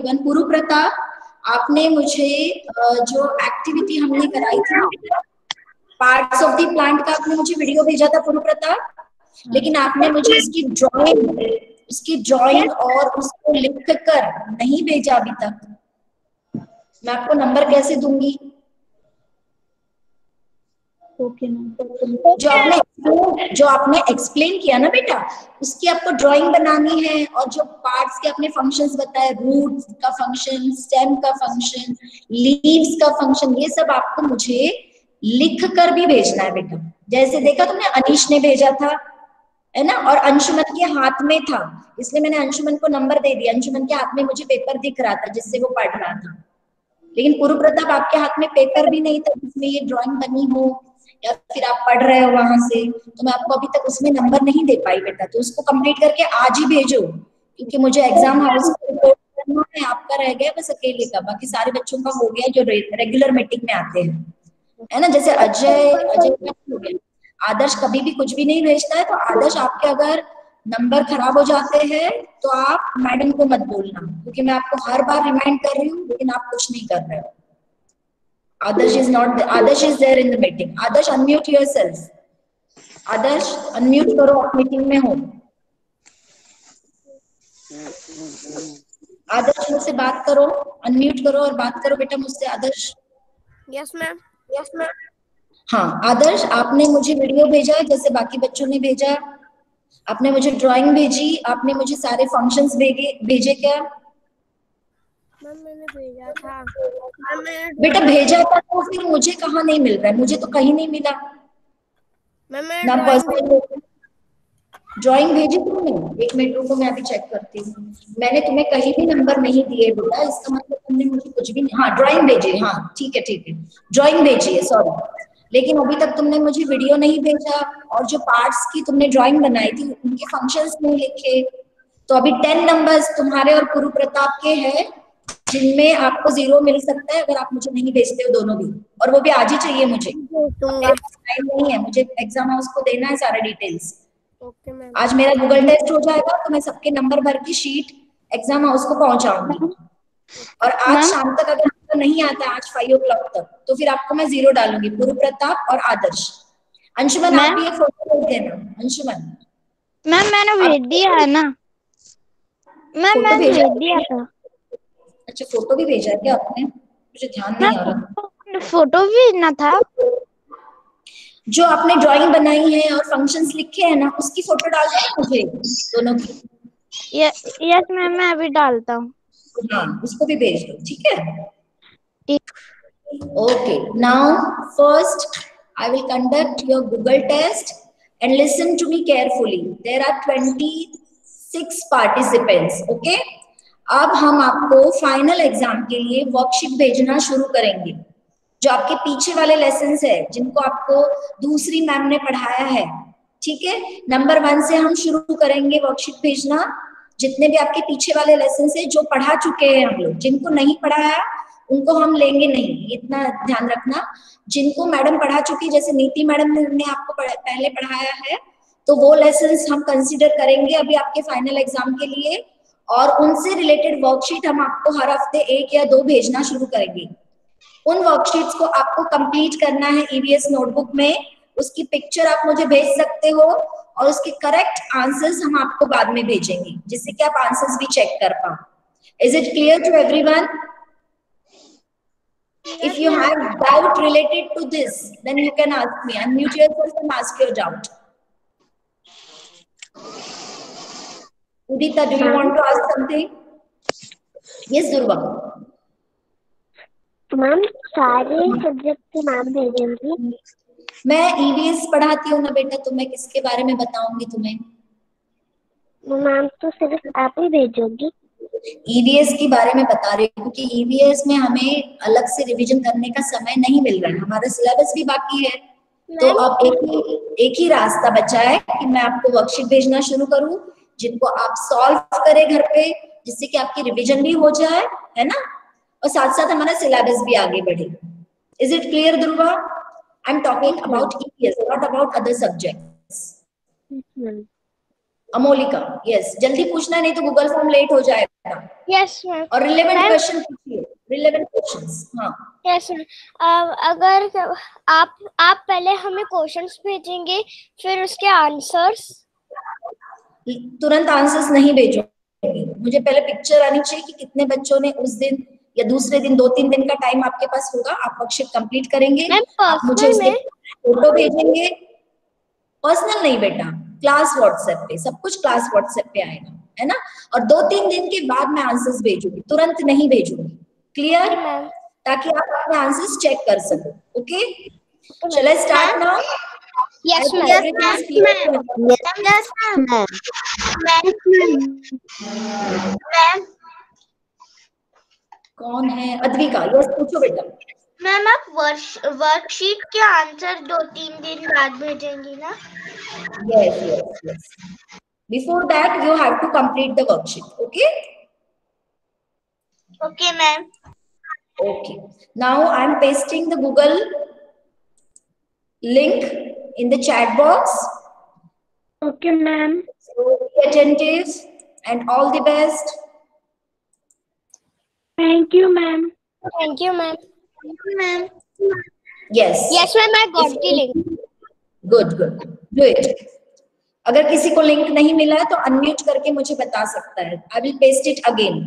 Everyone. पुरु प्रताप, आपने मुझे जो एक्टिविटी हमने कराई थी पार्ट्स ऑफ द प्लांट का, आपने मुझे वीडियो भेजा था पुरु प्रताप, लेकिन आपने मुझे उसकी ड्राइंग और उसको लिख कर नहीं भेजा अभी तक। मैं आपको नंबर कैसे दूंगी? ओके जो आपने एक्सप्लेन किया ना बेटा, उसकी आपको ड्राइंग बनानी है, और जो पार्ट्स के आपने फंक्शंस बताए, रूट का फंक्शन, स्टेम का फंक्शन, लीव्स का फंक्शन, ये सब आपको मुझे लिख कर भी भेजना है बेटा। जैसे देखा तुमने अनीश ने भेजा था, है ना, और अंशुमन के हाथ में था, इसलिए मैंने अंशुमन को नंबर दे दिया। अंशुमन के हाथ में मुझे पेपर दिख रहा था जिससे वो पढ़ रहा था, लेकिन पुरु प्रताप आपके हाथ में पेपर भी नहीं था जिसमें ये ड्राइंग बनी हो, या फिर आप पढ़ रहे हो वहां से, तो मैं आपको अभी तक उसमें नंबर नहीं दे पाई बेटा। तो उसको कंप्लीट करके आज ही भेजो, क्योंकि मुझे एग्जाम हाउस को रिपोर्ट करना है। आपका रह गया बस अकेले का, बाकी सारे बच्चों का हो गया जो रेगुलर मीटिंग में आते हैं, है ना। जैसे अजय का हो गया, आदर्श कभी भी कुछ भी नहीं भेजता है, तो आदर्श आपके अगर नंबर खराब हो जाते हैं तो आप मैडम को मत बोलना, क्योंकि मैं आपको हर बार रिमाइंड कर रही हूँ लेकिन आप कुछ नहीं कर रहे हो। Adarsh is not there. Adarsh is there in the meeting. Adarsh, unmute yourself. Adarsh, unmute करो, आप मीटिंग में हो। आदर्श मुझसे बात करो, अनम्यूट करो और बात करो बेटा मुझसे। Adarsh. Yes ma'am. Yes ma'am. हाँ आदर्श, आपने मुझे वीडियो भेजा जैसे बाकी बच्चों ने भेजा, आपने मुझे ड्राइंग भेजी, आपने मुझे सारे फंक्शंस भेजे क्या? मैम मैंने भेजा था। बेटा भेजा था तो फिर मुझे कहाँ नहीं मिल रहा है? मुझे तो कहीं नहीं मिला। मैम ना पर्सनल ड्राइंग भेजी तुमने? एक मिनट रुको, मैं अभी चेक करती हूँ। मैंने तुम्हें कहीं भी नंबर नहीं दिए बेटा, इसका मतलब तुमने मुझे कुछ भी नहीं। हाँ ड्राइंग भेजी, हाँ ठीक है ड्राइंग भेजी है, सॉरी। लेकिन अभी तक तुमने मुझे वीडियो नहीं भेजा, और जो पार्ट्स की तुमने ड्राइंग बनाई थी उनके फंक्शंस नहीं लिखे। तो अभी 10 नंबर्स तुम्हारे और पुरु प्रताप के हैं, जिनमें आपको 0 मिल सकता है अगर आप मुझे नहीं भेजते हो दोनों भी, और वो भी आज ही चाहिए मुझे। मेरे पास टाइम नहीं है, मुझे एग्जाम हाउस को देना है सारा डिटेल्स। Okay ma'am. आज मेरा गूगल टेस्ट हो जाएगा तो मैं सबके नंबर भर की शीट एग्जाम हाउस को पहुंचाऊंगी, और आज शाम तक अगर आपको नहीं आता आज 5 o'clock तक, तो फिर आपको मैं 0 डालूंगी, पुरु प्रताप और आदर्श। अंशुमन आप भी एक फोटो भेज देना। अंशुमन मैम मैंने भेज दिया है ना मैम, मैंने भेज दिया था। अच्छा फोटो भी भेजा है क्या आपने? मुझे ध्यान नहीं आ रहा। फोटो भी भेजना था। जो आपने ड्राइंग बनाई है और फंक्शंस लिखे हैं ना, उसकी फोटो डाल देना मुझे दोनों की। यस मैम, मैं अभी डालता हूँ। हाँ उसको भी भेज दो, ठीक है। Okay, now first I will conduct your Google test and listen to me carefully. There are 26 participants, okay? अब हम आपको फाइनल एग्जाम के लिए वर्कशीट भेजना शुरू करेंगे, जो आपके पीछे वाले लेसन्स है जिनको आपको दूसरी मैम ने पढ़ाया है, ठीक है। नंबर 1 से हम शुरू करेंगे वर्कशीट भेजना। जितने भी आपके पीछे वाले लेसन्स है जो पढ़ा चुके हैं हम लोग, जिनको नहीं पढ़ाया उनको हम लेंगे नहीं, इतना ध्यान रखना। जिनको मैडम पढ़ा चुकी, जैसे नीति मैडम ने आपको पहले पढ़ाया है, तो वो लेसन्स हम कंसीडर करेंगे अभी आपके फाइनल एग्जाम के लिए, और उनसे रिलेटेड वर्कशीट हम आपको हर हफ्ते 1 या 2 भेजना शुरू करेंगे। उन वर्कशीट्स को आपको कंप्लीट करना है ईवीएस नोटबुक में। उसकी पिक्चर आप मुझे भेज सकते हो, और उसके करेक्ट आंसर्स हम आपको बाद में भेजेंगे, जिससे कि आप आंसर्स भी चेक कर पाओ। Is it clear to everyone? If you have doubt related to this, then you can ask me. Unmute yourself and ask your doubt. Udita, do you want to ask something? Yes, Durva. Ma'am सारे subject के नाम भेजेंगी? मैं EVS पढ़ाती हूँ ना बेटा, तो मैं किसके बारे में बताऊंगी तुम्हें? मैम तो सिर्फ आप ही भेजोगी? ईवीएस के बारे में बता रही हूँ, क्योंकि ईवीएस में हमें अलग से रिवीजन करने का समय नहीं मिल रहा है, हमारा सिलेबस भी बाकी है। तो अब एक ही रास्ता बचा है कि मैं आपको वर्कशीट भेजना शुरू करूँ, जिनको आप सॉल्व करें घर पे, जिससे कि आपकी रिवीजन भी हो जाए, है ना, और साथ साथ हमारा सिलेबस भी आगे बढ़े। Is it clear Dhruva? I am talking about EVS, not about other subjects. Amolika, yes, जल्दी पूछना नहीं तो गूगल फॉर्म लेट हो जाएगा। Yes ma'am. और रिलेवेंट मैम क्वेश्चन पूछिए, रिलेवेंट क्वेश्चंस। हाँ यस मैम, अगर आप पहले हमें क्वेश्चंस भेजेंगे फिर उसके आंसर्स। तुरंत आंसर्स नहीं भेजूंगी, मुझे पहले पिक्चर आनी चाहिए कि कितने बच्चों ने उस दिन या दूसरे दिन, 2-3 दिन का टाइम आपके पास होगा, आप वर्कशीट कंप्लीट करेंगे, मैम आप मुझे पर्सनल उसके में। फोटो भेजेंगे। पर्सनल नहीं बेटा, क्लास व्हाट्सएप पे, सब कुछ क्लास व्हाट्सएप पे आएगा, है ना। और 2-3 दिन के बाद मैं आंसर्स भेजूंगी, तुरंत नहीं भेजूंगी। क्लियर? Okay ma'am. ताकि आप अपने आंसर्स चेक कर सको। ओके, ओके चलो ma'am. Start now. Yes I hope ma'am. everything is clear. Yes ma'am. Ma'am कौन है? अद्विका, यस पूछो बेटा। मैम आप वर्कशीट के आंसर 2-3 दिन बाद भेजेंगी ना? Yes, yes, yes. Before that, you have to complete the worksheet. Okay? Okay ma'am. Okay. Now I'm pasting the Google link in the chat box. Okay, ma'am. So be attentive and all the best. Thank you, ma'am. Thank you ma'am. Thank you ma'am. Yes. Yes ma'am I If got the link. good, good. Do it. अगर किसी को link नहीं मिला है तो unmute करके मुझे बता सकता है। I will paste it again.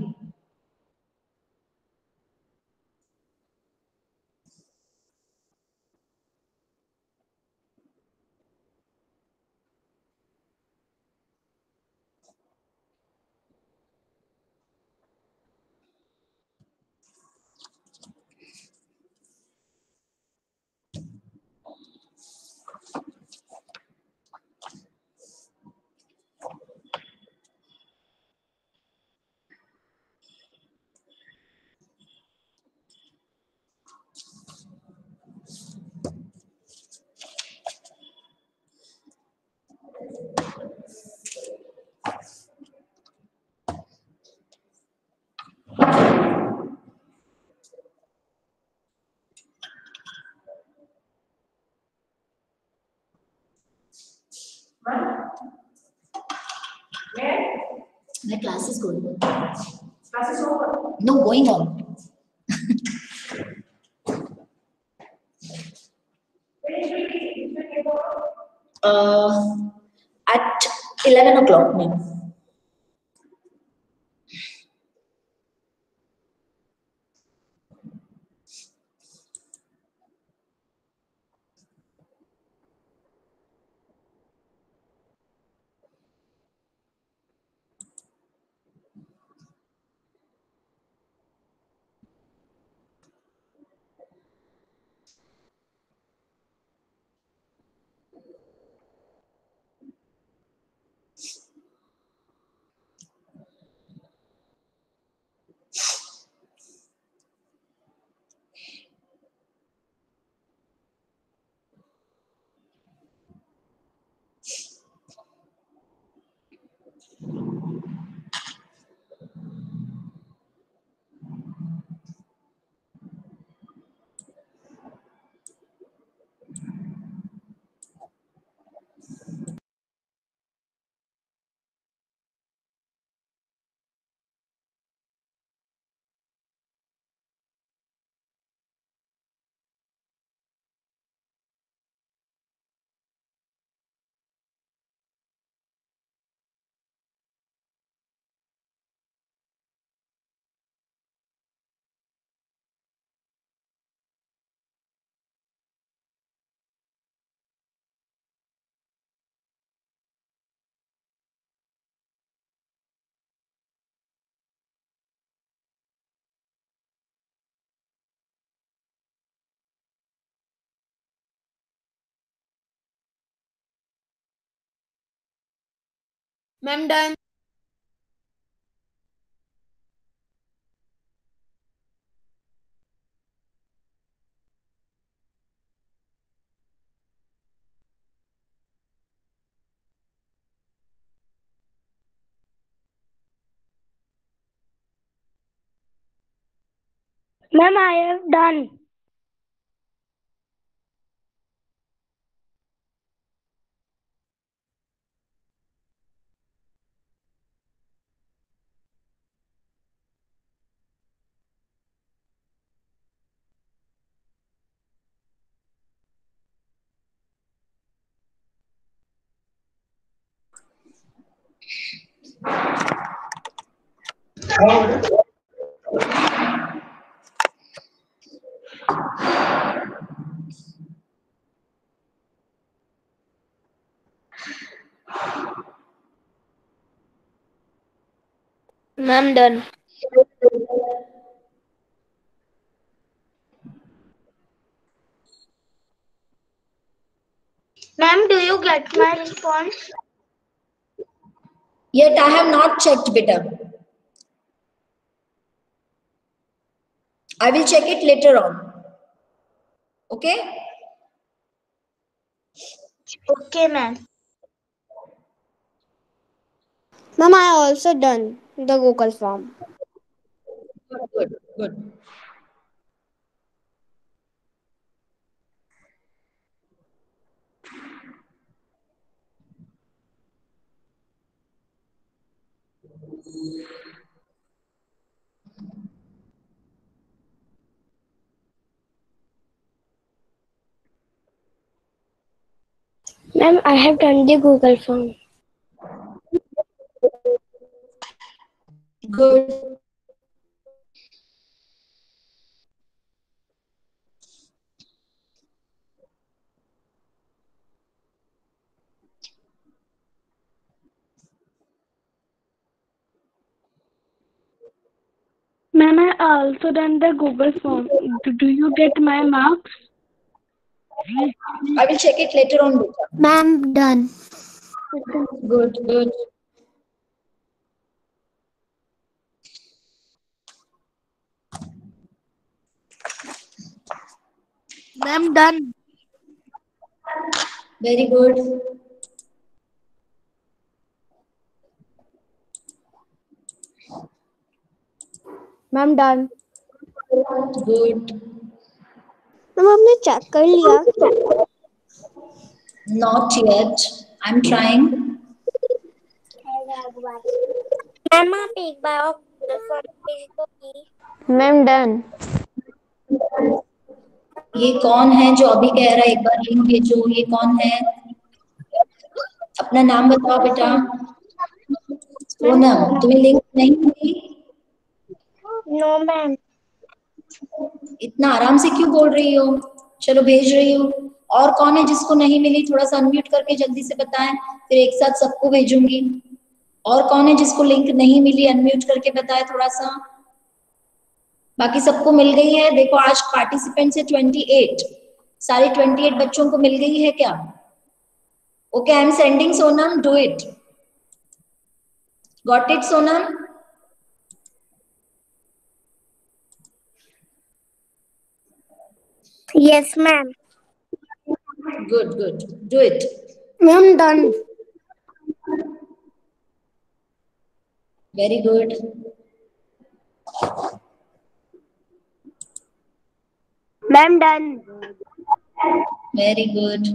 My class is going on. Class is over. No, going on. uh, at 11 o'clock, ma'am. Ma'am done. Ma'am, I have done. Ma'am, done. Ma'am, do you get my response? Yet I have not checked, beta. I will check it later on. Okay? Okay, ma'am. Ma'am, I also done the Google form. Good, good. Ma'am, I have done the Google form. Good. Ma'am, I also done the Google form. Do you get my marks? I will check it later on, beta. Ma'am, done. Good, good. Ma'am, done. Very good. Ma'am, done. Good. Ma'am आपने check कर लिया? Not yet. I'm trying. Ma'am, आप एक बार और Google form भेज दो please. Ma'am, done. ये कौन है जो अभी कह रहा है एक बार लिंक भेजो? ये कौन है? अपना नाम बताओ बेटा. सोनम, तुम्हें लिंक नहीं मिली? No, ma'am. इतना आराम से क्यों बोल रही हो? चलो भेज रही हूँ. और कौन है जिसको नहीं मिली? थोड़ा सा अनम्यूट करके जल्दी से बताएं, फिर एक साथ सबको भेजूंगी. और कौन है जिसको लिंक नहीं मिली? अनम्यूट करके बताएं थोड़ा सा. बाकी सबको मिल गई है? देखो आज पार्टिसिपेंट्स है 28. सारे 28 बच्चों को मिल गई है क्या? Okay, I am sending Sonam, do it. Got it Sonam? Yes, ma'am. Good, good. Do it. Ma'am, done. Very good. Ma'am, done. Very good.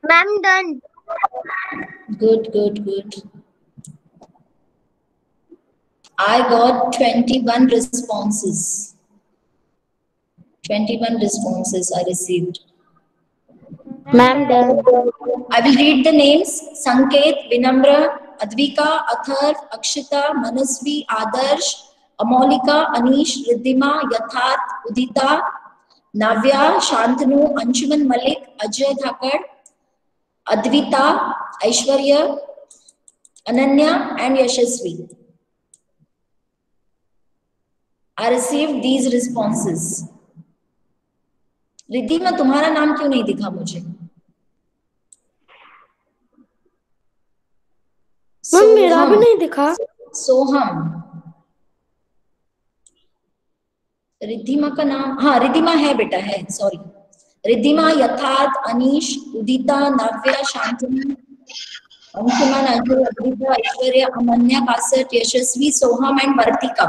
Ma'am, done. Good, good, good. I got 21 responses. 21 responses I received. Ma'am, done. I will read the names. Sanket, Vinamra, Advika, Atharv, Akshita, Manasvi, Adarsh, Amolika, Anish, Riddhima, Yatharth, Udita, Navya, Shantanu, Anshuman Malik, Ajay Thakar, Advita, Aishwarya, Ananya and Yashasvi. I received these responses. Riddhima, तुम्हारा नाम क्यों नहीं दिखा मुझे? Ma'am, मेरा भी नहीं दिखा. सोहम. रिद्धिमा का नाम, हाँ रिद्धिमा है बेटा, है, sorry. Riddhima, Yatharth, Anish, Udita, Navya, Shantanu, Anshuman, Ajay, Advita, Aishwarya, Amanya, Kasat, Yashasvi, Soham and Vartika.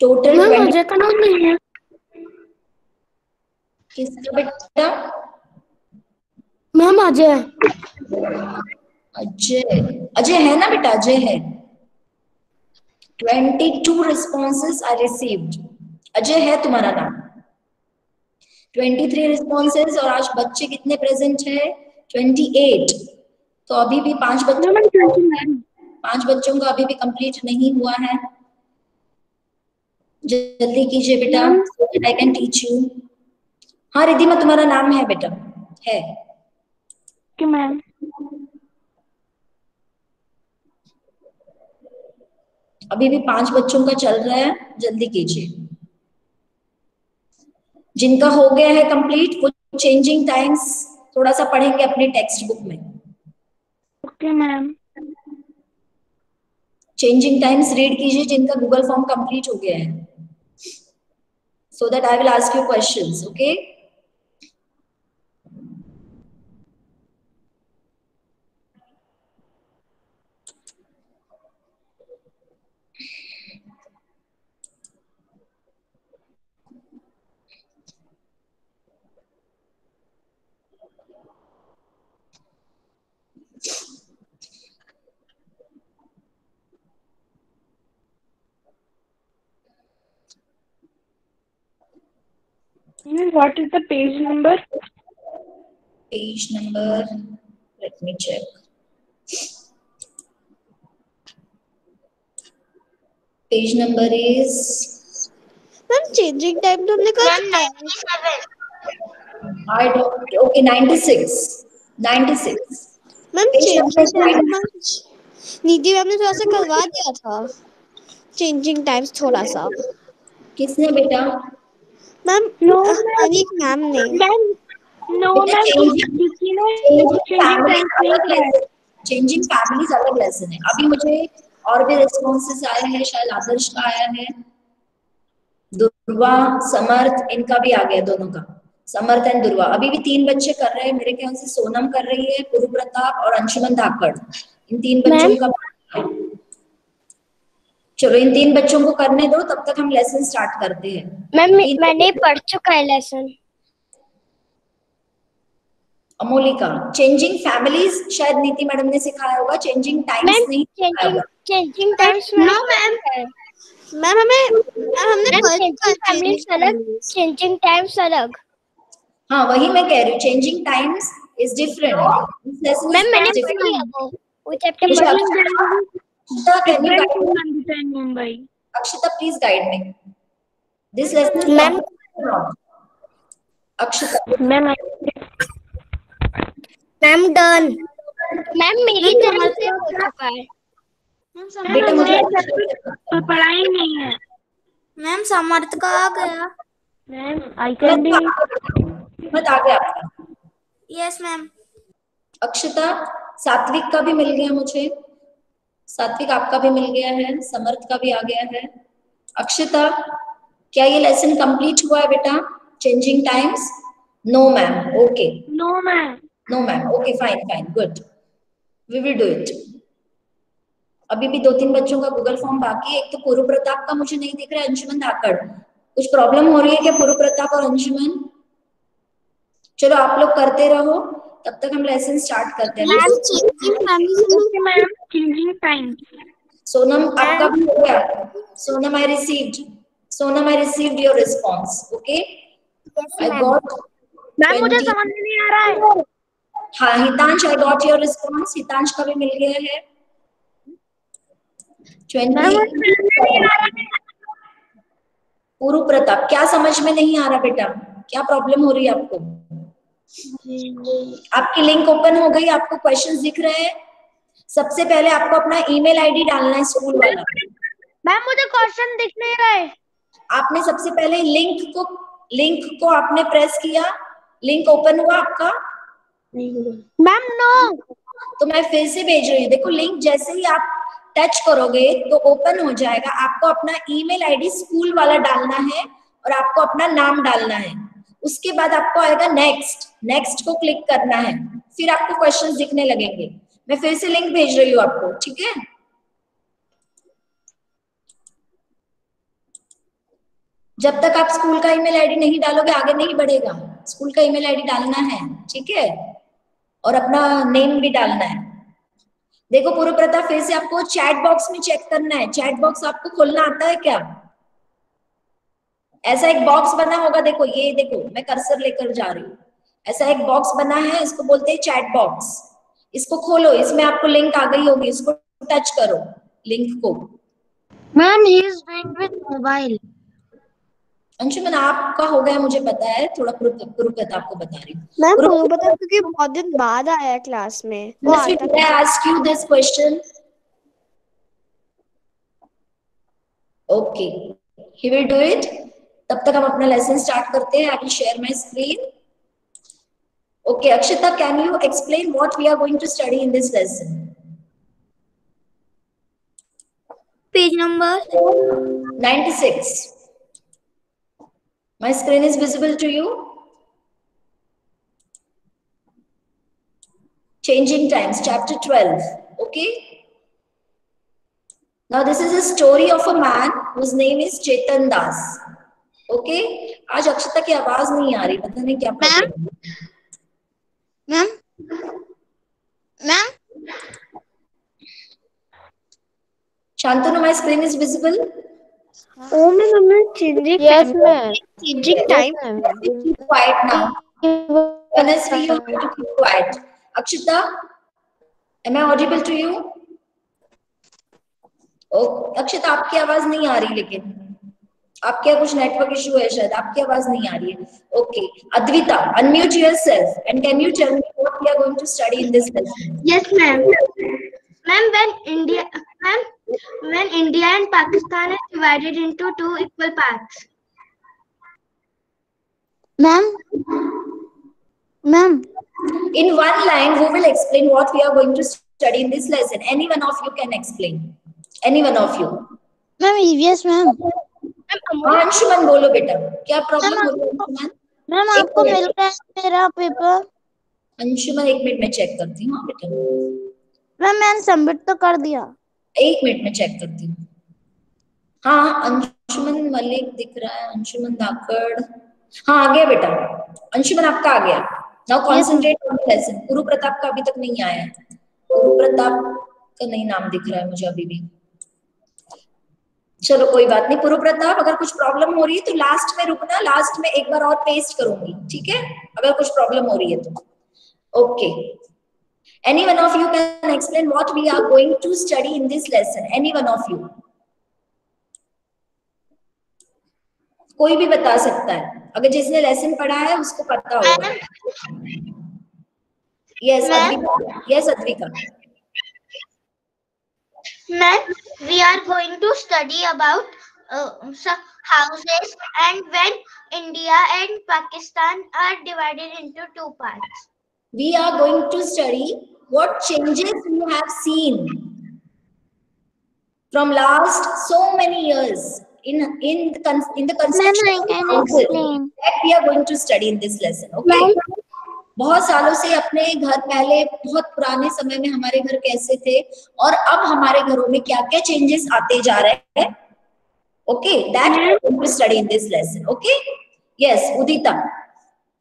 Total ma'am, 20. Ajay का नाम नहीं है. किसका बेटा? मैम, अजय. अजय. अजय है ना बेटा? अजय है. 22 responses are received. अजय है तुम्हारा नाम। 23 responses और आज बच्चे कितने प्रेजेंट है? 28। तो अभी भी 5 बच्चों का अभी भी कंप्लीट नहीं हुआ है। जल्दी कीजिए बेटा, आई कैन टीच यू। हाँ रिद्धि में तुम्हारा नाम है बेटा, है कि मैम अभी भी 5 बच्चों का चल रहा है, जल्दी कीजिए। जिनका हो गया है कंप्लीट वो चेंजिंग टाइम्स थोड़ा सा पढ़ेंगे अपने टेक्स्ट बुक में। Okay ma'am. Changing times read कीजिए जिनका गूगल फॉर्म कंप्लीट हो गया है, so that I will ask you questions, okay? What is the page number? Page number, let me check. Page number is ma'am changing time तो हमने कर दिया। I don't, okay, 96 ma'am Page changing number time Nidhi ma'am ने थोड़ा सा करवा दिया था, चेंजिंग टाइम्स थोड़ा सा। किसने बेटा? मैम No, अनिक मैम ने। नो बेटा मैम, चेंजिंग फैमिलीज अलग लेसन है। अभी मुझे और भी रिस्पॉन्सेस आए हैं, शायद आदर्श का आया है, दुर्वा, समर्थ, इनका भी आ गया दोनों का, समर्थ एंड दुर्वा। अभी भी 3 बच्चे कर रहे हैं, मेरे ख्याल से सोनम कर रही है, गुरु प्रताप और अंशुमन धाकड़, इन 3 बच्चों का। चलो इन 3 बच्चों को करने दो, तब तक हम लेसन स्टार्ट करते हैं। मैम मैंने पढ़ चुका है लेसन। अमोलिका, चेंजिंग फैमिलीज शायद नीति मैडम ने सिखाया होगा, चेंजिंग टाइम्स नहीं सिखाया होगा। चेंजिंग टाइम्स में नो मैम, मैम हमने फैमिलीज अलग, चेंजिंग टाइम्स अलग। हाँ वही मैं कह रही हूँ, changing times is different. Ma'am मैंने पढ़ लिया वो चैप्टर पढ़ लिया। Mumbai. Akshita, please guide me. This lesson is Ma'am. Akshita. Ma'am ma'am done. Ma'am मेरी तरफ से हो चुका है। बेटा मुझे तो पढ़ाई नहीं है मैम समर्थ का आ गया। मैम आई कैन बी मत आ गया आपका। Yes ma'am. अक्षता, सात्विक का भी मिल गया मुझे, सात्विक आपका भी मिल गया है, समर्थ का भी आ गया है। अक्षता, क्या ये लेसन कंप्लीट हुआ है बेटा? Changing times? No ma'am, okay. No ma'am okay, fine, good, we will do it. अभी भी 2-3 बच्चों का गूगल फॉर्म बाकी है। एक तो पूर्व प्रताप का मुझे नहीं दिख रहा है, अंशुमन धाकड़, कुछ प्रॉब्लम हो रही है क्या पूर्व प्रताप और अंशुमन? चलो आप लोग करते रहो, तब तक हम लेसन स्टार्ट करते हैं। Changing time. सोनम आपका भी हो गया? Sonam, I received your response, okay, I got. Ma'am मुझे समझ में नहीं आ रहा है। हाँ Hitansh, I got your response, Hitansh का भी मिल गया है। 20। पूर्व प्रताप, क्या समझ में नहीं आ रहा बेटा? क्या प्रॉब्लम हो रही है आपको? आपकी लिंक ओपन हो गई, आपको क्वेश्चंस दिख रहे हैं? सबसे पहले आपको अपना ईमेल आईडी डालना है स्कूल वाला। मैम मुझे क्वेश्चन दिख नहीं रहा है। आपने सबसे पहले लिंक को आपने प्रेस किया, लिंक ओपन हुआ आपका? Ma'am no. तो मैं फिर से भेज रही हूँ, देखो लिंक जैसे ही आप टच करोगे तो ओपन हो जाएगा। आपको अपना ईमेल आईडी स्कूल वाला डालना है और आपको अपना नाम डालना है। उसके बाद आपको आएगा नेक्स्ट को क्लिक करना है, फिर आपको क्वेश्चंस दिखने लगेंगे। मैं फिर से लिंक भेज रही हूँ आपको, ठीक है? जब तक आप स्कूल का ईमेल आईडी नहीं डालोगे आगे नहीं बढ़ेगा। स्कूल का ईमेल आईडी डालना है, ठीक है, और अपना नेम भी डालना है। देखो पूर्व प्रताप, फिर से आपको चैट बॉक्स में चेक करना है। चैट बॉक्स आपको खोलना आता है क्या? ऐसा एक बॉक्स बना होगा, देखो ये देखो, मैं कर्सर लेकर जा रही हूँ। ऐसा एक बॉक्स बना है, इसको बोलते हैं चैट बॉक्स। इसको खोलो, इसमें आपको लिंक आ गई होगी, इसको टच करो लिंक को। Ma'am he is doing with mobile. Anshuman आपका हो गया मुझे पता है, थोड़ा पूर्व प्रताप को बता रही हूँ। मैम पूर्व प्रताप क्योंकि बहुत दिन बाद आया है क्लास में, वो आता I ask you this question. Okay, he will do it. तब तक हम अपना लेसन स्टार्ट करते हैं। I will share my screen. Okay, Akshita, can you explain what we are going to study in this lesson? Page number 96. My screen is visible to you? Changing times, chapter 12. Okay. Now this is a story of a man whose name is Chetan Das. Okay. आज अक्षता की आवाज नहीं आ रही, पता नहीं क्या problem है। Ma'am ma'am Shantanu, my screen is visible? Oh ma'am, changing yes ma'am changing time. Keep quiet now. Vanessa, you have to keep quiet. Akshita, am I audible to you? Oh, अक्षता आपकी आवाज नहीं आ रही, लेकिन आपके कुछ network issue है शायद, आपकी आवाज नहीं आ रही है। Okay, Advaita, unmute yourself and can you tell me what we are going to study in this lesson? Yes, ma'am. Ma'am, when India and Pakistan is divided into two equal parts. Ma'am. In one line, who will explain what we are going to study in this lesson? Any one of you can explain. Any one of you. Ma'am, yes, ma'am. Anshuman बोलो बेटा, क्या problem हो रही है Anshuman? Ma'am आपको मिल रहा है मेरा पेपर? अंशुमन एक मिनट में चेक करती हूँ बेटा। मैम मैंने सबमिट तो कर दिया। एक मिनट में चेक करती हूँ। हाँ, अंशुमन मलिक दिख रहा है, अंशुमन धाकड़, हाँ आ गया बेटा। अंशुमन आपका आ गया। Now concentrate on the lesson. गुरु प्रताप का अभी तक नहीं आया है, गुरु प्रताप का नहीं नाम दिख रहा है मुझे अभी भी। चलो कोई बात नहीं। पूर्व प्रताप, अगर कुछ प्रॉब्लम हो रही है तो लास्ट में रुकना, लास्ट में एक बार और पेस्ट करूंगी, ठीक है? अगर कुछ प्रॉब्लम हो रही है तो। Okay, any one of you can explain what we are going to study in this lesson? Any one of you, कोई भी बता सकता है, अगर जिसने लेसन पढ़ा है उसको पता होगा। Yes Advika, yes Advika. Ma'am, we are going to study about houses and when India and Pakistan are divided into two parts. We are going to study what changes you have seen from last so many years in the construction Ma'am, I can explain. that we are going to study in this lesson. Okay. बहुत सालों से अपने घर, पहले बहुत पुराने समय में हमारे घर कैसे थे और अब हमारे घरों में क्या क्या चेंजेस आते जा रहे हैं। Okay, that we are going to study in this lesson. Okay, yes Udita.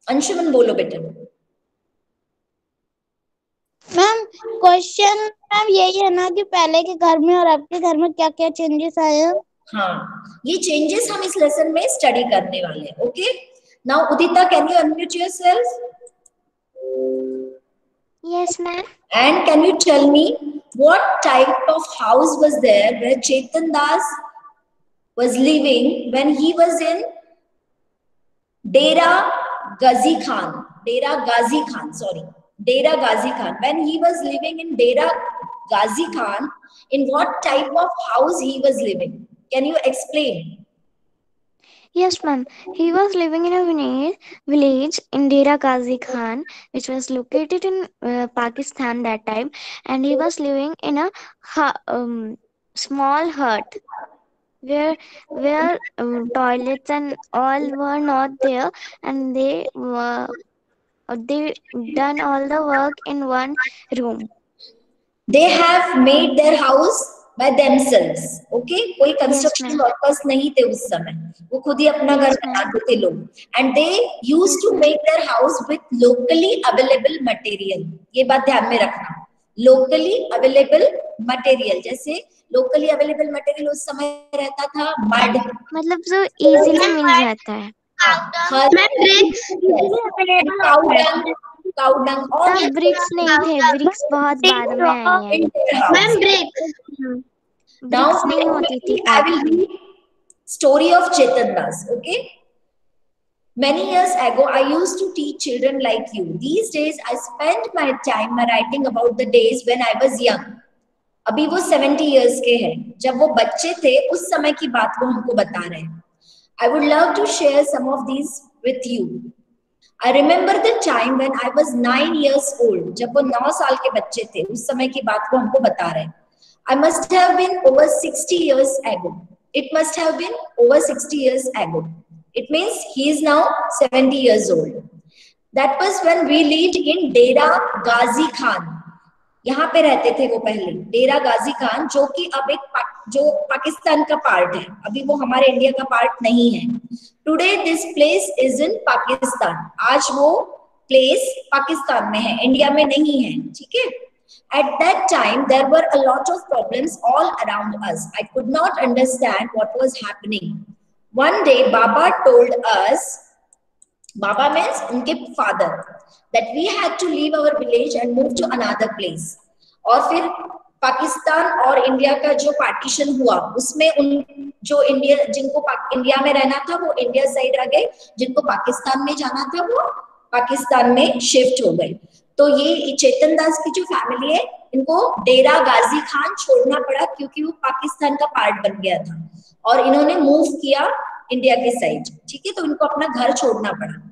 Anshuman बोलो बेटा। मैम क्वेश्चन मैम यही है ना कि पहले के घर में और अब के घर में क्या क्या चेंजेस आए हैं? हाँ, ये चेंजेस हम इस लेसन में स्टडी करने वाले हैं। Okay, now Udita, can you unmute yourself? Yes, ma'am. And can you tell me what type of house was there where Chetan Das was living when he was in Dera Ghazi Khan? Dera Ghazi Khan, sorry. Dera Ghazi Khan. When he was living in Dera Ghazi Khan, in what type of house he was living? Can you explain? Yes, ma'am. He was living in a village in Dera Ghazi Khan, which was located in Pakistan that time, and he was living in a small hut where toilets and all were not there, and they done all the work in one room. They have made their house by themselves. Okay, कोई construction workers नहीं थे उस समय, वो खुद ही अपना घर बनाते थे लोग। And they used to make their house with locally available material. ये बात ध्यान में रखना, लोकली अवेलेबल मटेरियल, जैसे लोकली अवेलेबल मटेरियल उस समय रहता था मड, मतलब जो इजीली मिल जाता है। काउडंग और तब ब्रिक्स नहीं थे, ब्रिक्स बहुत बाद में आई है। ब्रिक्स नहीं होती थी I तब। will read story of Chetan Das. Okay. Many years ago, I used to teach children like you. These days, I spend my time writing about the days when I was young. अभी वो 70 years के हैं, जब वो बच्चे थे उस समय की बात वो हमको बता रहे हैं. I would love to share some of these with you. I remember the time when I was 9 years old. जब वो 9 साल के बच्चे थे उस समय की बात वो हमको बता रहे हैं. I must have been over 60 years ago. It must have been over 60 years ago. It means he is now 70 years old. That was when we lived in Dera Ghazi Khan. यहाँ पे रहते थे वो पहले, डेरा गाजी खान, जो कि अब जो पाकिस्तान का पार्ट है, अभी वो हमारे इंडिया का पार्ट नहीं है. Today this place is in Pakistan. आज वो प्लेस पाकिस्तान में है, इंडिया में नहीं है. ठीक है. At that time, there were a lot of problems all around us. I could not understand what was happening. One day, Baba told us, Baba means उनके father, that we had to leave our village and move to another place. और फिर पाकिस्तान और India का जो partition हुआ, उसमें उन जो जिनको इंडिया में रहना था वो इंडिया साइड आ गए, जिनको पाकिस्तान में जाना था वो पाकिस्तान में शिफ्ट हो गए. तो ये चेतन दास की जो फैमिली है, इनको डेरा गाजी खान छोड़ना पड़ा क्योंकि वो पाकिस्तान का पार्ट बन गया था और इन्होंने मूव किया इंडिया के साइड. ठीक है. तो इनको अपना घर छोड़ना पड़ा.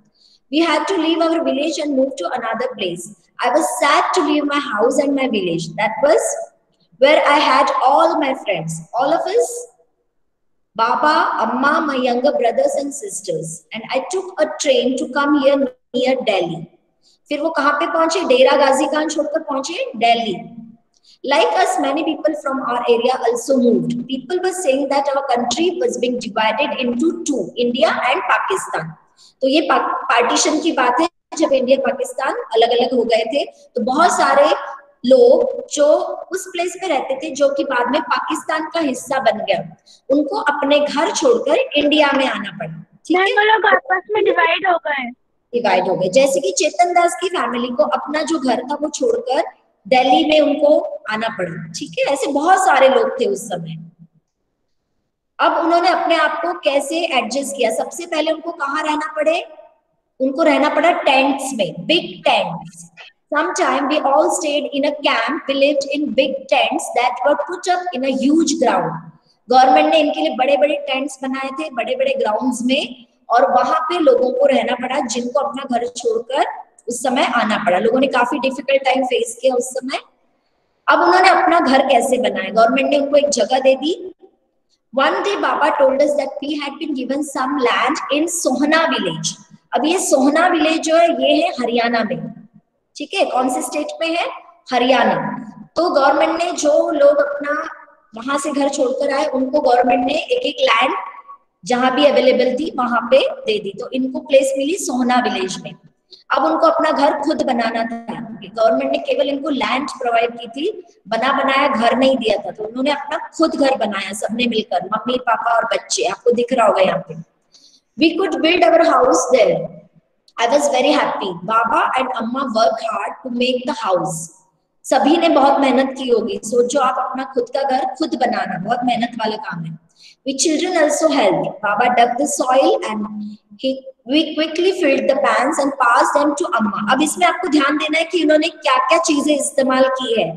We had to leave our village and move to another place. I was sad to leave my house and my village. That was where I had all my friends, all of us, Baba, Amma, my younger brothers and sisters, and I took a train to come here near Delhi. फिर वो कहाँ पे पहुंचे? डेरा गाजी खान छोड़कर पहुंचे Delhi. Like us, many people from our area also moved. People were saying that our country was being divided into two, India and Pakistan. तो ये partition की बात है, जब इंडिया पाकिस्तान अलग अलग हो गए थे तो बहुत सारे लोग जो उस प्लेस पे रहते थे, जो कि बाद में पाकिस्तान का हिस्सा बन गया, उनको अपने घर छोड़कर इंडिया में आना पड़ा. ठीक है. वो लोग आपस में डिवाइड हो गए. जैसे कि चेतन दास की फैमिली को अपना जो घर था वो छोड़कर दिल्ली में उनको आना पड़ा. ठीक है. ऐसे बहुत सारे लोग थे उस समय. अब उन्होंने अपने आप को कैसे एडजस्ट किया? सबसे पहले उनको कहाँ रहना पड़े? उनको रहना पड़ा टेंट्स में, big tents. Sometime we all stayed in a camp. We lived in big tents that were put up in a huge ground. Government ने इनके लिए बड़े बड़े टेंट्स बनाए थे, बड़े बड़े ग्राउंड्स में, और वहां पे लोगों को रहना पड़ा, जिनको अपना घर छोड़कर उस समय आना पड़ा. लोगों ने काफी डिफिकल्ट टाइम फेस किया उस समय. अब उन्होंने अपना घर कैसे बनाया? गवर्नमेंट ने उनको एक जगह दे दी. One day Baba told us that we had been given some land in Sohna village. अब ये सोहना विलेज जो है ये है हरियाणा में. ठीक है. कौन से स्टेट में है? हरियाणा. तो गवर्नमेंट ने जो लोग अपना वहां से घर छोड़कर आए उनको गवर्नमेंट ने एक एक लैंड जहां भी अवेलेबल थी वहां पे दे दी. तो इनको प्लेस मिली सोहना विलेज में. अब उनको अपना घर खुद बनाना था. गवर्नमेंट ने केवल इनको लैंड प्रोवाइड की थी, बना बनाया घर नहीं दिया था. तो उन्होंने अपना खुद घर बनाया सबने मिलकर, मम्मी पापा और बच्चे. आपको दिख रहा होगा यहाँ पे. We could build our house there. I was very happy. Baba and Amma worked hard to make the house. सभी ने बहुत मेहनत की होगी. सोचो आप अपना खुद का घर खुद बनाना, बहुत मेहनत वाला काम है. We children also helped. Baba dug the soil and we quickly filled the pans and passed them to Amma. अब इसमें आपको ध्यान देना है कि उन्होंने क्या क्या चीजें इस्तेमाल की है.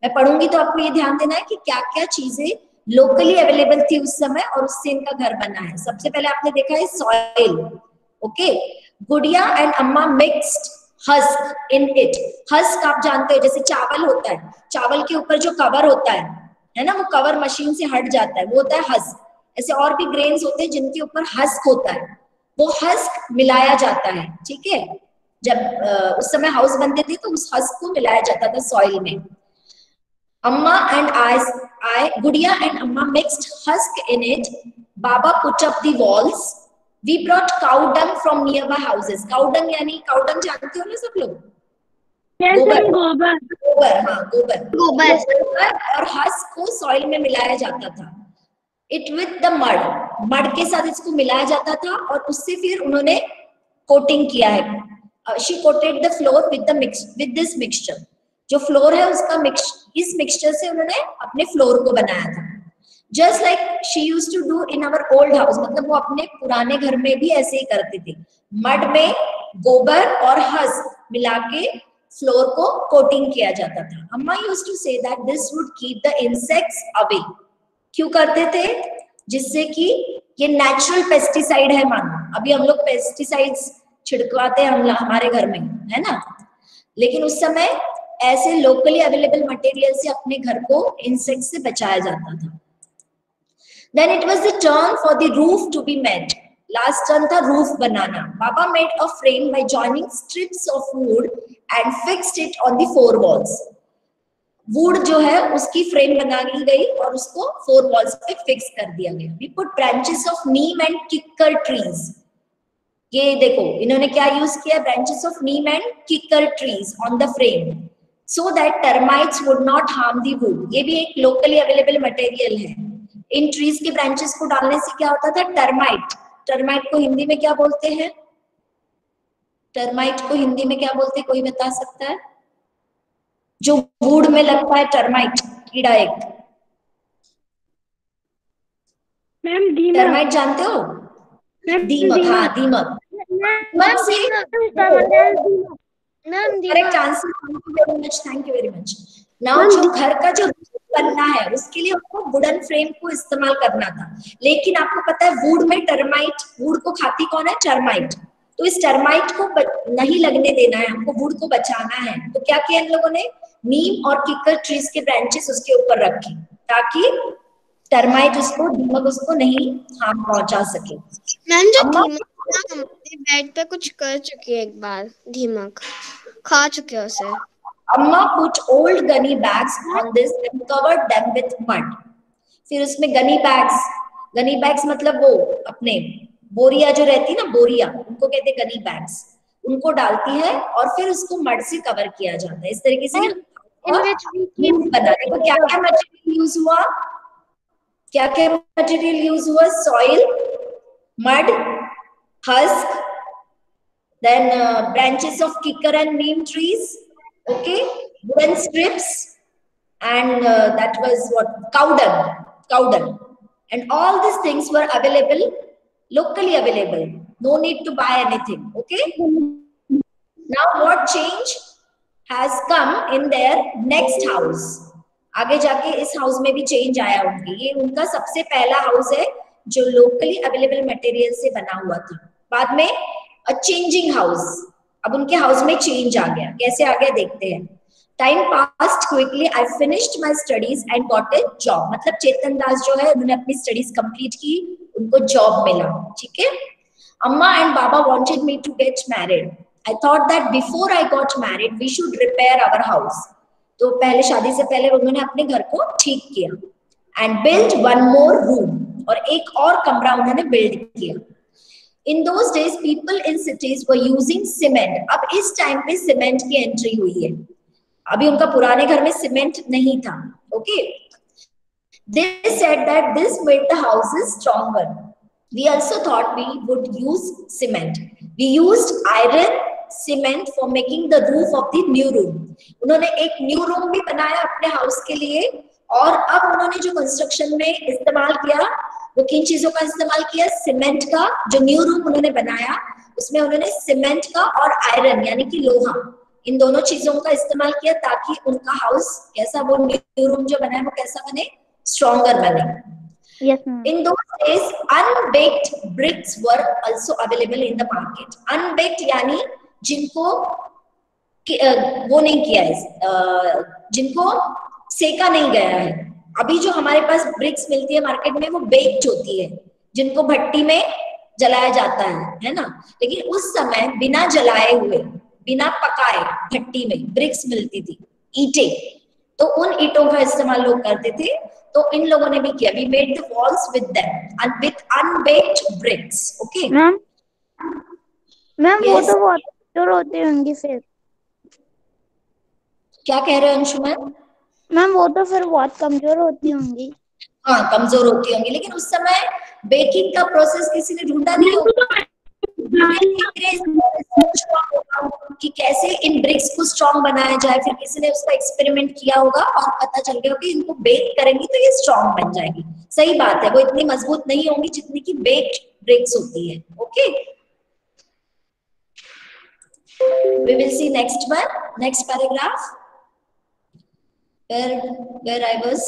मैं पढ़ूंगी तो आपको ये ध्यान देना है कि क्या क्या चीजें लोकली अवेलेबल थी उस समय और उससे इनका घर बना है. सबसे पहले आपने देखा है सॉइल. ओके. गुड़िया एंड अम्मा mixed husk in it. Husk आप जानते हो, जैसे चावल होता है, चावल के ऊपर जो कवर होता है ना, वो कवर मशीन से हट जाता है, वो होता है हस्क. ऐसे और भी ग्रेन्स होते हैं जिनके ऊपर हस्क होता है, वो हस्क मिलाया जाता है. ठीक है. जब उस समय हाउस बनते थे तो उस हस्क को मिलाया जाता था सॉइल में. Amma and Gudiya and Amma mixed husk in it. Baba put up the walls. We brought cow dung from nearby houses. Cow dung यानी cow dung जानते हो ना सब लोग? Yes, गोबर गोबर. गोबर हाँ गोबर गोबर. गोबर और हस्क को सॉइल में मिलाया जाता था. इट विथ द मड के साथ इसको मिलाया जाता था और उससे फिर उन्होंने कोटिंग किया है. She coated the floor with this mixture. जो फ्लोर है उसका इस मिक्सचर से उन्होंने अपने फ्लोर को बनाया था. Just like she used to do in our old house. मतलब वो अपने पुराने घर में भी ऐसे ही करते थे. मड में गोबर और हस्क मिला के फ्लोर को कोटिंग किया जाता था. अम्मा used to say that this would keep the insects away. क्यों करते थे? जिससे कि ये नेचुरल पेस्टिसाइड है. मानो अभी हम लोग पेस्टिसाइड्स छिड़कवाते हैं हमारे घर में, है ना, लेकिन उस समय ऐसे लोकली अवेलेबल मटेरियल से अपने घर को इंसेक्ट से बचाया जाता था. Then it was the turn for the roof to be made. Last turn था roof banana. Baba made a frame by joining strips of wood and fixed it on the four walls. Would जो है उसकी frame बना ली गई और उसको 4 walls पे fix कर दिया गया. We put branches of neem and kicker trees. ये देखो इन्होंने क्या यूज किया? branches of neem and kicker trees on the frame so that termites would not harm the wood. ये भी एक locally available material है. इन ट्रीज के ब्रांचेस को डालने से क्या होता था? टर्माइट. टर्माइट को हिंदी में क्या बोलते हैं? टर्माइट को हिंदी में क्या बोलते हैं? कोई बता सकता है? जो वुड में लगता है टर्माइट कीड़ा एक. मैम दीमक. टर्माइट जानते हो? दीमक. हाँ दीमक. Correct answer. Thank you very much. Now जो घर का जो बनना है उसके लिए उनको वुडन फ्रेम को इस्तेमाल करना था. लेकिन आपको पता है वुड में टर्माइट, वुड को खाती कौन है? टर्माइट. तो इस टर्माइट को नहीं लगने देना है, हमको वुड को बचाना है. तो क्या किया इन लोगों ने? नीम और किकर ट्रीज के ब्रांचेस उसके ऊपर रखे ताकि टर्माइट उसको, दीमक उसको नहीं हार्म पहुंचा सके. मैम जो दीमक हमारे बेड पे कुछ कर चुकी है एक बार, दीमक खा चुके हैं उसे. Amma put old gunny bags on this and covered them with mud. फिर उसमें गनी बैग्स मतलब वो अपने बोरिया जो रहती ना, बोरिया, उनको कहते हैं गनी बैग्स, उनको डालती है और फिर उसको मड से कवर किया जाता है. इस तरीके से बना. देखो क्या क्या मटेरियल यूज हुआ, क्या क्या मटेरियल यूज हुआ? Soil, mud, husk, then branches of kicker and neem trees. Okay, wooden strips, and that was what? Cow dung, and all these things were available, locally available. No need to buy anything. Okay. Now what change has come in their next house? आगे जाके इस house में भी change आया उनके. ये उनका सबसे पहला हाउस है जो लोकली अवेलेबल मटेरियल से बना हुआ था. बाद में a changing house. अब उनके हाउस में चेंज आ गया. कैसे आ गया देखते हैं. Time passed quickly. I finished my studies and got a job. मतलब चेतन दास जो है उन्होंने अपनी स्टडीज कंप्लीट की, उनको जॉब मिला. ठीक है. अम्मा एंड बाबा wanted me to get married. I thought that before I got married we should repair our house. तो पहले शादी से पहले उन्होंने अपने घर को ठीक किया. And build one more room. और एक और कमरा उन्होंने बिल्ड किया. In those days, people in cities were using cement. अब इस टाइम पे सीमेंट की एंट्री हुई है. अभी उनका पुराने घर में सीमेंट नहीं था. Okay. They said that this made the houses stronger. We also thought we would use cement. We used iron cement for making the roof of the new room. उन्होंने एक न्यू रूम भी बनाया अपने house के लिए. और अब उन्होंने जो कंस्ट्रक्शन में इस्तेमाल किया वो किन चीजों का इस्तेमाल किया? सीमेंट का. जो न्यू रूम उन्होंने बनाया उसमें उन्होंने सीमेंट का और आयरन यानी कि लोहा, इन दोनों चीजों का इस्तेमाल किया ताकि उनका हाउस कैसा, वो न्यू रूम जो बना है वो कैसा बने? स्ट्रॉन्गर बने. Yes, ma'am. In those days, unbaked bricks were also available in the market. Unbaked यानी जिनको वो नहीं किया है, जिनको सेका नहीं गया है. अभी जो हमारे पास ब्रिक्स मिलती है मार्केट में वो बेक्ड होती है, जिनको भट्टी में जलाया जाता है ना. लेकिन उस समय बिना जलाए हुए, बिना पकाए भट्टी में ब्रिक्स मिलती थी, ईंटें. तो उन ईंटों का इस्तेमाल लोग करते थे. तो इन लोगों ने भी किया. We made the walls with them and with unbaked bricks. Okay. Ma'am Yes. वो तो बहुत होते होंगे फिर. क्या कह रहे हो अंशुमन? मैम वो तो फिर बहुत कमजोर होती होंगी। हाँ कमजोर होती होंगी, लेकिन उस समय बेकिंग का प्रोसेस किसी ने ढूंढा नहीं होगा कि कैसे इन ब्रिक्स को स्ट्रॉन्ग बनाया जाए, फिर किसी ने उसका एक्सपेरिमेंट किया होगा और पता चल गया कि इनको बेक करेंगे तो ये स्ट्रॉन्ग बन जाएगी। सही बात है, वो इतनी मजबूत नहीं होंगी जितनी की बेक्ड ब्रिक्स होती है। Okay, we will see next one, next paragraph where I was.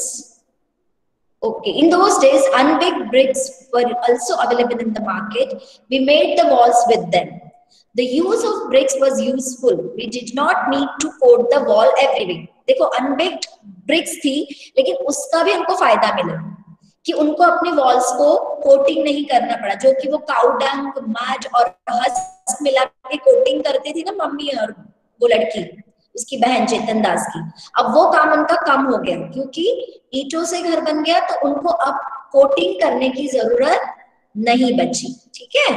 Okay, in those days unbaked bricks were also available in the market. We made the walls with them. The use of bricks was useful. We did not need to coat the wall every week. देखो अनबेक्ड BRICS थी, लेकिन उसका भी हमको फायदा मिला कि उनको अपनी वॉल्स को कोटिंग नहीं करना पड़ा, जो कि वो काउ डंग, मड और हस्क मिला के कोटिंग करती थी ना मम्मी और वो लड़की, उसकी बहन चेतन दास की। अब वो काम उनका कम हो गया क्योंकि ईंटों से घर बन गया, तो उनको अब कोटिंग करने की जरूरत नहीं बची। ठीक है,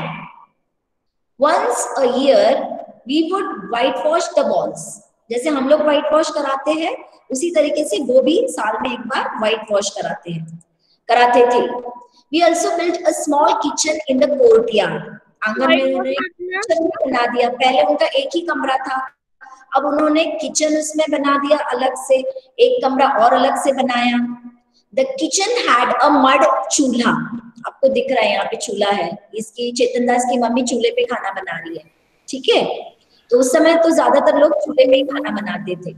once a year we would whitewash the walls. जैसे हम लोग व्हाइट वॉश कराते हैं उसी तरीके से वो भी साल में एक बार व्हाइट वॉश कराते थे। We also built a small kitchen in the courtyard. आंगन में उन्होंने किचन बना दिया। पहले उनका एक ही कमरा था, अब उन्होंने किचन उसमें बना दिया अलग से, एक कमरा और अलग से बनाया। The kitchen had a mud चूल्हा। आपको दिख रहा है यहाँ पे चूल्हा है, इसकी चेतन दास की मम्मी चूल्हे पे खाना बना रही है। ठीक है, तो उस समय तो ज्यादातर लोग चूल्हे पे ही खाना बनाते थे।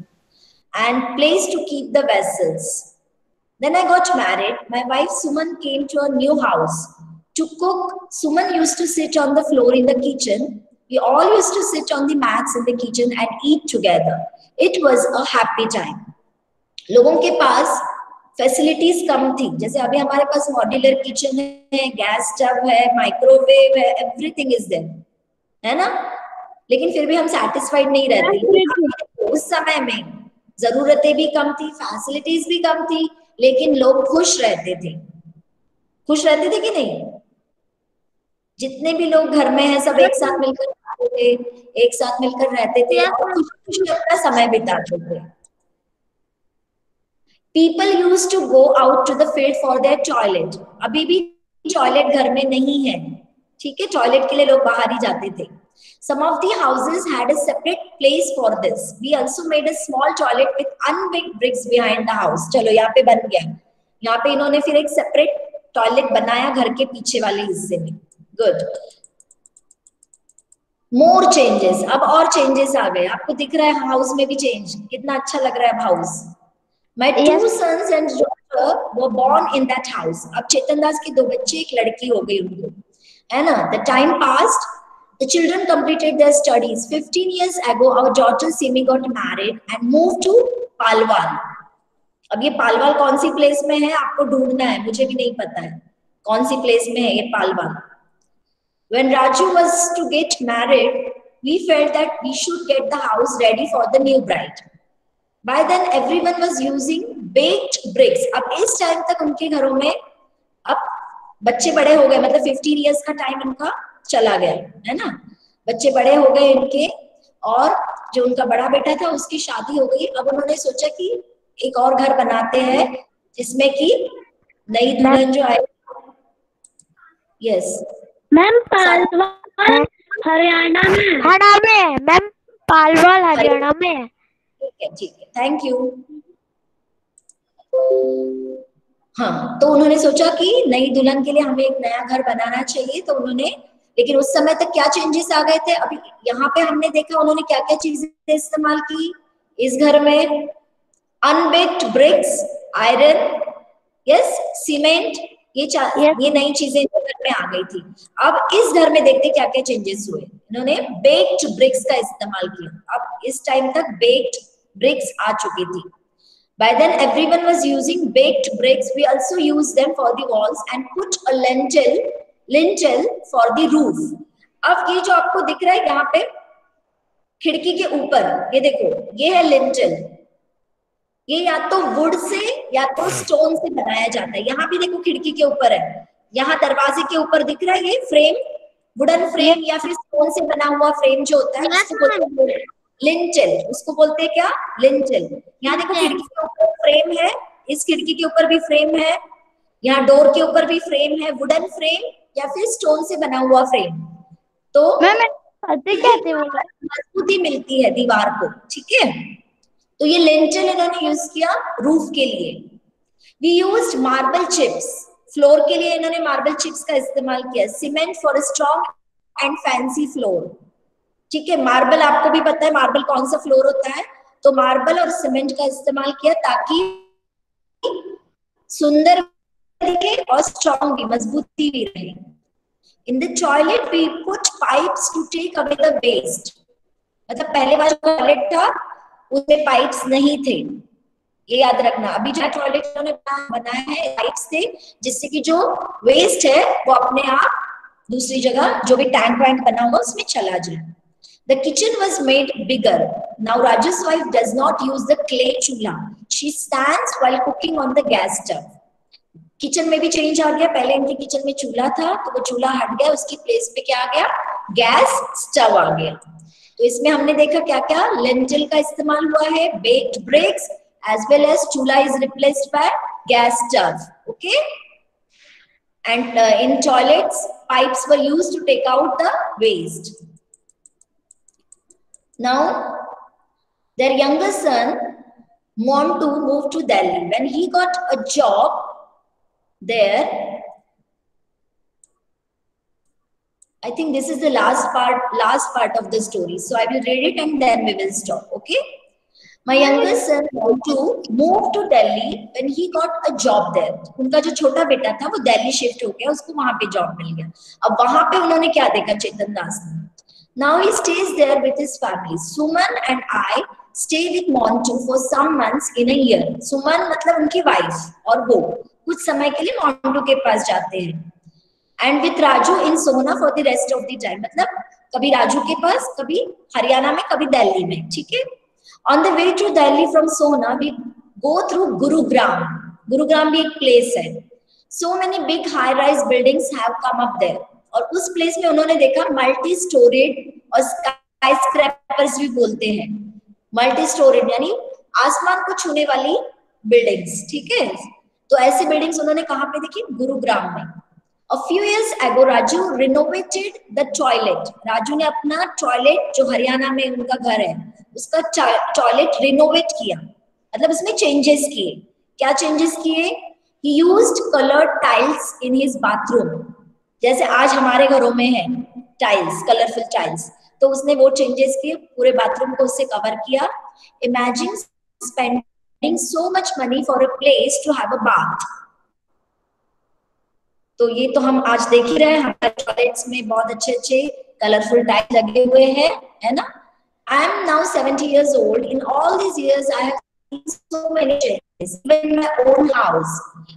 And place to keep the vessels. Then I got married. My wife Suman came to a new house to cook. Suman used to sit on the floor in the kitchen. We all used to sit on the mats in the kitchen and eat together. It was a happy time. लोगों के पास facilities कम थी, जैसे अभी हमारे पास modular kitchen है, gas stove है, microwave है, everything is there, है ना, लेकिन फिर भी हम सैटिस्फाइड नहीं रहते। उस समय में जरूरतें भी कम थी, फैसिलिटीज भी कम थी, लेकिन लोग खुश रहते थे। खुश रहते थे कि नहीं? जितने भी लोग घर में हैं सब एक साथ मिलकर खाते थे, एक साथ मिलकर रहते थे और खुशी अपना समय बिताते थे। People used to go out to the field for their toilet. अभी भी टॉयलेट घर में नहीं है, ठीक है, टॉयलेट के लिए लोग बाहर ही जाते थे। Some of the houses had a separate place for this. We also made a small toilet with unbaked bricks behind the house. चलो यहाँ पे बन गया, यहाँ पे इन्होंने फिर एक सेपरेट टॉयलेट बनाया घर के पीछे वाले हिस्से में। गुड। मोर चेंजेस, अब और चेंजेस आ गए। आपको दिख रहा है हाउस में भी चेंज, कितना अच्छा लग रहा है house. My two sons and daughter were born in that house. अब चेतन दास के दो बच्चे, एक लड़की हो गई उनको, है ना। The time passed. The children completed their studies. 15 years ago, our daughter Simi got married and moved to Palwal. अब ये पालवाल कौन सी प्लेस में है आपको ढूंढना है, मुझे भी नहीं पता है कौन सी प्लेस में है ये Palwal. When Raju was to get married, we felt that we should get the house ready for the new bride. By then, everyone was using baked bricks. अब इस टाइम तक उनके घरों में, अब बच्चे बड़े हो गए, मतलब 15 years का टाइम उनका चला गया, है ना, बच्चे बड़े हो गए इनके, और जो उनका बड़ा बेटा था उसकी शादी हो गई। अब उन्होंने सोचा कि एक और घर बनाते हैं जिसमें कि नई दुल्हन जो आए। यस मैम, पालवाल हरियाणा में। मैम पालवाल हरियाणा में। ठीक है, थैंक यू। हाँ, तो उन्होंने सोचा कि नई दुल्हन के लिए हमें एक नया घर बनाना चाहिए, तो उन्होंने, लेकिन उस समय तक क्या चेंजेस आ गए थे। अभी यहाँ पे हमने देखा उन्होंने क्या क्या चीजें इस्तेमाल की इस घर में। अनबेक्ड ब्रिक्स, आयरन, यस, सीमेंट, ये नई चीजें घर में आ गई थी। अब इस घर में देखते क्या क्या चेंजेस हुए। इन्होंने बेक्ड ब्रिक्स का इस्तेमाल किया। अब इस टाइम तक बेक्ड bricks आ चुकी थी। By then everyone was using baked bricks. We also used them for the walls and put a lintel for the roof. अब ये जो आपको दिख रहा है यहाँ पे खिड़की के ऊपर, ये देखो, ये है लिंटल। ये या तो वुड से या तो स्टोन से बनाया जाता है। यहाँ भी देखो खिड़की के ऊपर है, यहाँ दरवाजे के ऊपर दिख रहा है ये फ्रेम, वुडन फ्रेम या फिर स्टोन से बना हुआ फ्रेम जो होता है उसको बोलते हैं। लिंटेल, उसको बोलते हैं क्या? लिंटेल। यहाँ देखो खिड़की के ऊपर फ्रेम है, इस खिड़की के ऊपर भी फ्रेम है, यहाँ डोर के ऊपर भी फ्रेम है, वुडन फ्रेम या फिर स्टोन से बना हुआ फ्रेम। तो मजबूती मिलती है दीवार को, ठीक है। तो ये लिंटेल इन्होंने यूज किया रूफ के लिए। We used marble chips, floor के लिए इन्होंने मार्बल चिप्स का इस्तेमाल किया। Cement for strong and fancy floor, ठीक है। मार्बल आपको भी पता है मार्बल कौन सा फ्लोर होता है, तो मार्बल और सीमेंट का इस्तेमाल किया ताकि सुंदर दिखे और स्ट्रॉन्ग भी, मजबूती भी रहे। In the toilet we put pipes to take away the waste, मतलब पहले वाला टॉयलेट था उसमें पाइप्स नहीं थे, ये याद रखना। अभी जो टॉयलेट उन्होंने बनाया है पाइप्स थे, जिससे कि जो वेस्ट है वो अपने आप दूसरी जगह जो भी टैंक वैंक बना हुआ उसमें चला जाए। The kitchen was made bigger. Now Raju's wife does not use the clay chulha. She stands while cooking on the gas stove. Kitchen में भी चेंज आ गया, पहले इनके किचन में चूल्हा था तो वो चूल्हा हट गया, उसकी प्लेस पे क्या आ गया? गैस स्टव आ गया। तो इसमें हमने देखा क्या क्या, लेंटिल का इस्तेमाल हुआ है, baked bricks as well as chula is replaced by gas stove, okay. And in toilets pipes were used to take out the waste. Now their younger son want to move to Delhi. When he got a job there, I think this is the last part of the story, so I will read it and then we will stop, okay. My younger son want to move to Delhi when he got a job there. उनका जो छोटा बेटा था वो Delhi shift हो गया, उसको वहां पे जॉब मिल गया। अब वहां पे उन्होंने क्या देखा चेतन दास ने? Now he stays there with his family. Suman and I stay with Montu for some months in a year. Suman मतलब उनकी वाइफ, और वो कुछ समय के लिए मोंटू के पास जाते हैं। And with Raju in Sohna for the rest of the time. मतलब कभी राजू के पास, कभी हरियाणा में, कभी दिल्ली में, ठीक है। On the way to Delhi from Sohna, we go through Gurugram. Gurugram भी एक place है। So many big high-rise buildings have come up there. और उस place में उन्होंने देखा multi-storied और skyscrapers भी बोलते हैं। Multi-storied यानी आसमान को छूने वाली buildings, ठीक है। तो ऐसी buildings उन्होंने कहाँ पे देखी? गुरुग्राम में। A few years ago, Raju renovated the toilet. Raju ने अपना टॉयलेट जो हरियाणा में उनका घर है उसका टॉयलेट रिनोवेट किया, मतलब इसमें चेंजेस किए। क्या चेंजेस किए? He used colored tiles in his bathroom. जैसे आज हमारे घरों में है टाइल्स, कलरफुल टाइल्स, तो उसने वो चेंजेस किए, पूरे बाथरूम को उससे कवर किया। Imagine spending so much money for a place to have a bath. तो ये तो हम आज देख ही रहे हैं, हमारे टॉयलेट्स में बहुत अच्छे अच्छे कलरफुल टाइल लगे हुए हैं, है ना। I am now 70 years old. In all these years, I have seen so many changes, even in my own house.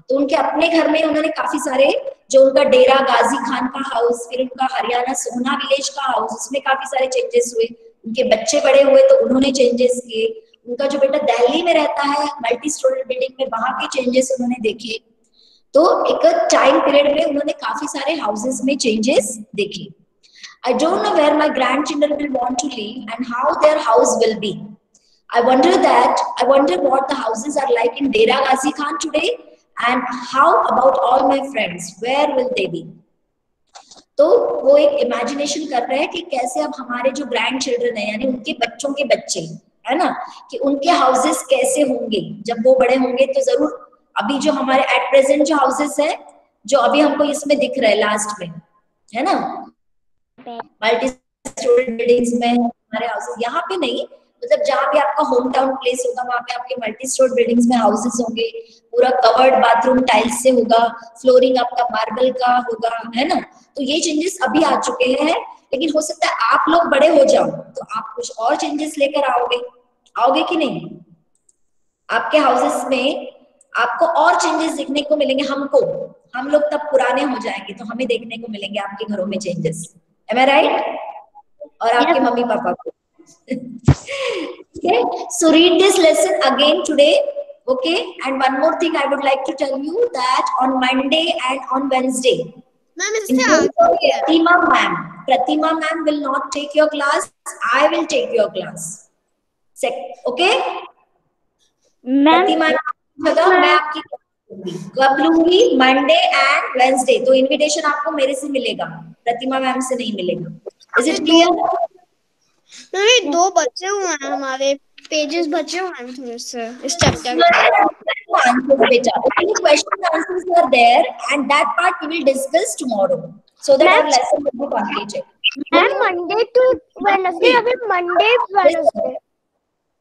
तो उनके अपने घर में उन्होंने काफी सारे, जो उनका डेरा गाजी खान का हाउस, फिर उनका हरियाणा सोहना विलेज का हाउस, उसमें काफी सारे चेंजेस हुए। उनके बच्चे बड़े हुए तो उन्होंने चेंजेस किए। उनका जो बेटा दिल्ली में रहता है मल्टी स्टोरी बिल्डिंग में, वहां के चेंजेस उन्होंने देखे। तो एक टाइम पीरियड में उन्होंने काफी सारे हाउसेस में चेंजेस देखे। I don't know where my grandchildren will want to live and how their house will be. I wonder what the houses are like in Dera Ghazi Khan today, and how about all my friends, where will they be? तो वो एक imagination कर रहे हैं कि कैसे अब हमारे जो ग्रैंड चिल्ड्रन है, यानी उनके बच्चों के बच्चे, है ना, कि उनके हाउसेस कैसे होंगे जब वो बड़े होंगे। तो जरूर अभी जो हमारे एट प्रेजेंट जो हाउसेस है, जो अभी हमको इसमें दिख रहा है लास्ट में, है ना, मल्टी स्टोरी बिल्डिंग्स में हमारे हाउसेस, यहाँ पे नहीं, मतलब जहाँ भी आपका होम टाउन प्लेस होगा वहाँ पे आपके मल्टी स्टोरी बिल्डिंग्स में हाउसेस होंगे, पूरा कवर्ड बाथरूम टाइल्स से होगा, फ्लोरिंग आपका मार्बल का होगा, है ना। तो ये चेंजेस अभी आ चुके हैं, लेकिन हो सकता है आप लोग बड़े हो जाओ तो आप कुछ और चेंजेस लेकर आओगे कि नहीं? आपके हाउसेस में आपको और चेंजेस देखने को मिलेंगे। हम लोग तब पुराने हो जाएंगे तो हमें देखने को मिलेंगे आपके घरों में चेंजेस। Am I right? और आपके मम्मी पापा को। Okay, so read this lesson again today. Okay, and one more thing I would like to tell you that on Monday and on Wednesday, ma'am इससे आगे Fatima ma'am Pratima ma'am will not take your class. I will take your class. Okay? Pratima जगह मैं आपकी कब लूंगी? Monday and Wednesday. तो invitation आपको मेरे से मिलेगा, प्रतिमा मैम से नहीं मिलेगा. Is it clear? नहीं, 2 बचे हुए हैं, हमारे पेजेस बचे हुए हैं थोड़े से इस chapter answers beta. Okay, question answers are there and that part we will discuss tomorrow so that our lesson will be completed. Ma'am, Monday to Wednesday, अभी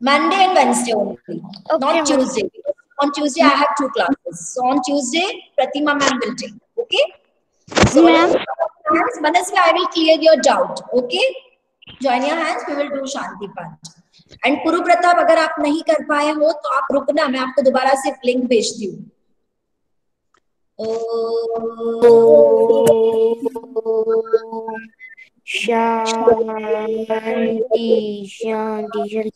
Monday and Wednesday only, not Tuesday. On Tuesday I have 2 classes. So on Tuesday Pratima ma'am will take. Okay? So ma'am, Manasvi, I will clear your doubt. Okay? Join your hands. We will do Shanti Panch. And Puru Pratap, अगर आप नहीं कर पाए हो तो आप रुकना, मैं आपको दोबारा से लिंक भेजती हूँ. शांति शांति.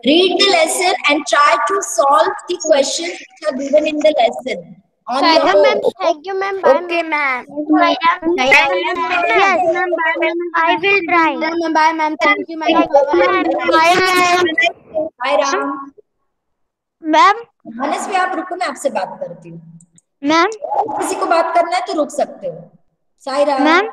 Read the lesson and try to solve the questions which are given in the lesson. Thank you, ma'am. Okay, ma'am. Yes, ma'am. I will try. Bye, ma'am. Thank you, ma'am. Bye, Ram. Ma'am. मनस्वी, आप रुको, मैं आपसे बात करती हूँ. Ma'am. किसी को बात करना है तो रुक सकते हो. साई राम. Ma'am.